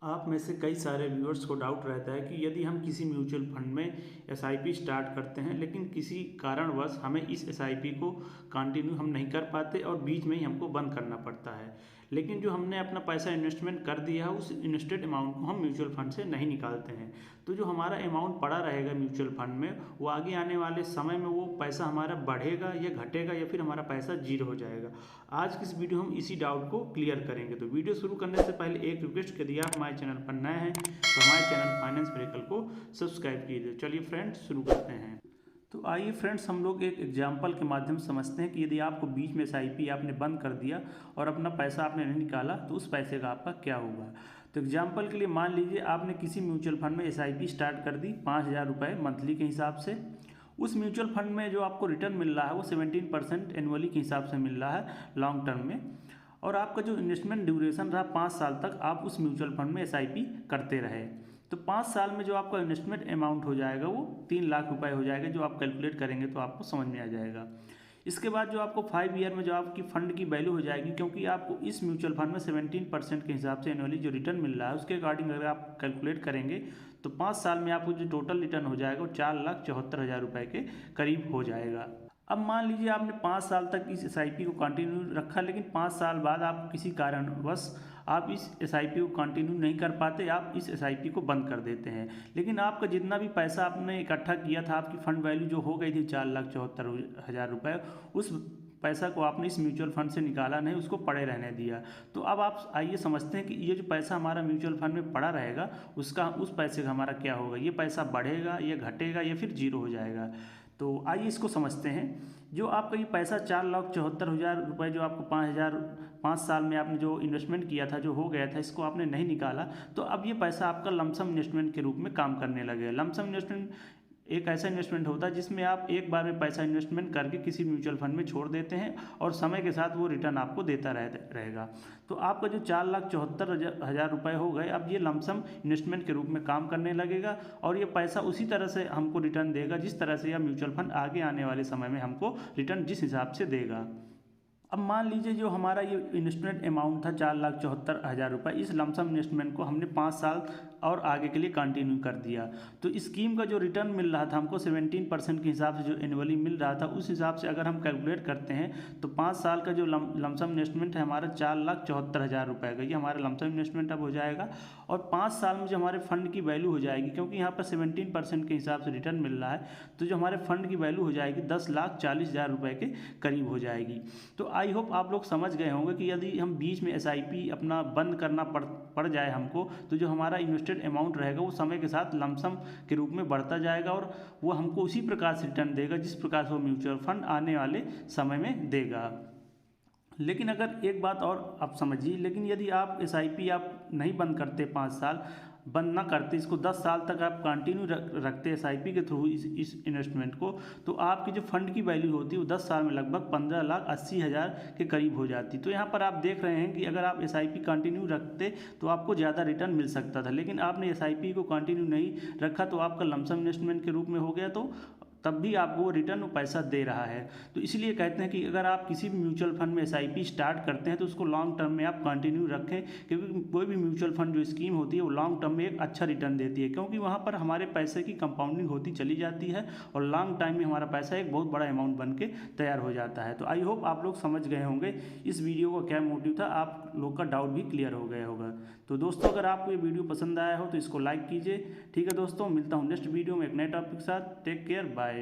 आप में से कई सारे व्यूअर्स को डाउट रहता है कि यदि हम किसी म्यूचुअल फंड में एसआईपी स्टार्ट करते हैं लेकिन किसी कारणवश हमें इस एसआईपी को कंटिन्यू हम नहीं कर पाते और बीच में ही हमको बंद करना पड़ता है, लेकिन जो हमने अपना पैसा इन्वेस्टमेंट कर दिया है उस इन्वेस्टेड अमाउंट को हम म्यूचुअल फंड से नहीं निकालते हैं। तो जो हमारा अमाउंट पड़ा रहेगा म्यूचुअल फंड में वो आगे आने वाले समय में वो पैसा हमारा बढ़ेगा या घटेगा या फिर हमारा पैसा जीरो हो जाएगा। आज की इस वीडियो हम इसी डाउट को क्लियर करेंगे। तो वीडियो शुरू करने से पहले एक रिक्वेस्ट, यदि आप हमारे चैनल पर नए हैं तो हमारे चैनल फाइनेंस मिरेकल को सब्सक्राइब कीजिए। चलिए फ्रेंड्स शुरू करते हैं। तो आइए फ्रेंड्स हम लोग एक एग्जाम्पल के माध्यम से समझते हैं कि यदि आपको बीच में एसआईपी आपने बंद कर दिया और अपना पैसा आपने नहीं निकाला तो उस पैसे का आपका क्या होगा। तो एग्जाम्पल के लिए मान लीजिए आपने किसी म्यूचुअल फंड में एसआईपी स्टार्ट कर दी 5,000 रुपये मंथली के हिसाब से। उस म्यूचुअल फंड में जो आपको रिटर्न मिल रहा है वो 17% एनुअली के हिसाब से मिल रहा है लॉन्ग टर्म में, और आपका जो इन्वेस्टमेंट ड्यूरेशन रहा 5 साल तक आप उस म्यूचुअल फंड में एसआईपी करते रहे। तो 5 साल में जो आपका इन्वेस्टमेंट अमाउंट हो जाएगा वो 3 लाख रुपए हो जाएगा, जो आप कैलकुलेट करेंगे तो आपको समझ में आ जाएगा। इसके बाद जो आपको 5 ईयर में जो आपकी फ़ंड की वैल्यू हो जाएगी, क्योंकि आपको इस म्यूचुअल फंड में 17% के हिसाब से एनुअली जो रिटर्न मिल रहा है उसके अकॉर्डिंग अगर आप कैलकुलेट करेंगे तो 5 साल में आपको जो टोटल रिटर्न हो जाएगा वो 4,74,000 रुपये के करीब हो जाएगा। अब मान लीजिए आपने 5 साल तक इस एसआईपी को कंटिन्यू रखा, लेकिन 5 साल बाद आप किसी कारणवश आप इस एसआईपी को कंटिन्यू नहीं कर पाते, आप इस एसआईपी को बंद कर देते हैं। लेकिन आपका जितना भी पैसा आपने इकट्ठा किया था, आपकी फ़ंड वैल्यू जो हो गई थी 4,74,000 रुपये, उस पैसा को आपने इस म्यूचुअल फंड से निकाला नहीं, उसको पड़े रहने दिया। तो अब आप आइए समझते हैं कि ये जो पैसा हमारा म्यूचुअल फंड में पड़ा रहेगा उस पैसे का हमारा क्या होगा। ये पैसा बढ़ेगा या घटेगा या फिर जीरो हो जाएगा। तो आइए इसको समझते हैं। जो आपका ये पैसा 4,74,000 रुपये जो आपको 5 साल में आपने जो इन्वेस्टमेंट किया था, जो हो गया था, इसको आपने नहीं निकाला, तो अब ये पैसा आपका लमसम इन्वेस्टमेंट के रूप में काम करने लगेगा। लमसम इन्वेस्टमेंट एक ऐसा इन्वेस्टमेंट होता है जिसमें आप एक बार में पैसा इन्वेस्टमेंट करके किसी म्यूचुअल फंड में छोड़ देते हैं और समय के साथ वो रिटर्न आपको देता रहेगा। तो आपका जो 4,74,000 रुपये हो गए, अब ये लमसम इन्वेस्टमेंट के रूप में काम करने लगेगा और ये पैसा उसी तरह से हमको रिटर्न देगा जिस तरह से यह म्यूचुअल फंड आगे आने वाले समय में हमको रिटर्न जिस हिसाब से देगा। अब मान लीजिए जो हमारा ये इन्वेस्टमेंट अमाउंट था 4,74,000 रुपये, इस लमसम इन्वेस्टमेंट को हमने 5 साल और आगे के लिए कंटिन्यू कर दिया। तो स्कीम का जो रिटर्न मिल रहा था हमको 17% के हिसाब से जो एनुअली मिल रहा था, उस हिसाब से अगर हम कैलकुलेट करते हैं तो 5 साल का जो लमसम इन्वेस्टमेंट है हमारा 4,74,000 रुपये का, ये हमारा लमसम इन्वेस्टमेंट अब हो जाएगा। और 5 साल में जो हमारे फंड की वैल्यू हो जाएगी, क्योंकि यहाँ पर 17% के हिसाब से रिटर्न मिल रहा है, तो जो हमारे फंड की वैल्यू हो जाएगी 10,40,000 रुपये के करीब हो जाएगी। तो आई होप आप लोग समझ गए होंगे कि यदि हम बीच में एसआईपी अपना बंद करना पड़ जाए हमको, तो जो हमारा इन्वेस्टेड अमाउंट रहेगा वो समय के साथ लमसम के रूप में बढ़ता जाएगा और वो हमको उसी प्रकार से रिटर्न देगा जिस प्रकार से वो म्यूचुअल फंड आने वाले समय में देगा। लेकिन अगर एक बात और आप समझिए, लेकिन यदि आप एसआईपी आप नहीं बंद करते, 5 साल बंद ना करते, इसको 10 साल तक आप कंटिन्यू रखते एसआईपी के थ्रू इस इन्वेस्टमेंट को, तो आपकी जो फंड की वैल्यू होती है वो 10 साल में लगभग 15,80,000 के करीब हो जाती। तो यहाँ पर आप देख रहे हैं कि अगर आप एसआईपी कंटिन्यू रखते तो आपको ज़्यादा रिटर्न मिल सकता था, लेकिन आपने एसआईपी को कंटिन्यू नहीं रखा तो आपका लमसम इन्वेस्टमेंट के रूप में हो गया, तो तब भी आपको वो रिटर्न वो पैसा दे रहा है। तो इसलिए कहते हैं कि अगर आप किसी भी म्यूचुअल फंड में एसआईपी स्टार्ट करते हैं तो उसको लॉन्ग टर्म में आप कंटिन्यू रखें, क्योंकि कोई भी म्यूचुअल फंड जो स्कीम होती है वो लॉन्ग टर्म में एक अच्छा रिटर्न देती है, क्योंकि वहाँ पर हमारे पैसे की कंपाउंडिंग होती चली जाती है और लॉन्ग टाइम में हमारा पैसा एक बहुत बड़ा अमाउंट बन के तैयार हो जाता है। तो आई होप आप लोग समझ गए होंगे इस वीडियो का क्या मोटिव था, आप लोग का डाउट भी क्लियर हो गया होगा। तो दोस्तों अगर आपको ये वीडियो पसंद आया हो तो इसको लाइक कीजिए। ठीक है दोस्तों, मिलता हूँ नेक्स्ट वीडियो में एक नए टॉपिक के साथ। Take care, bye.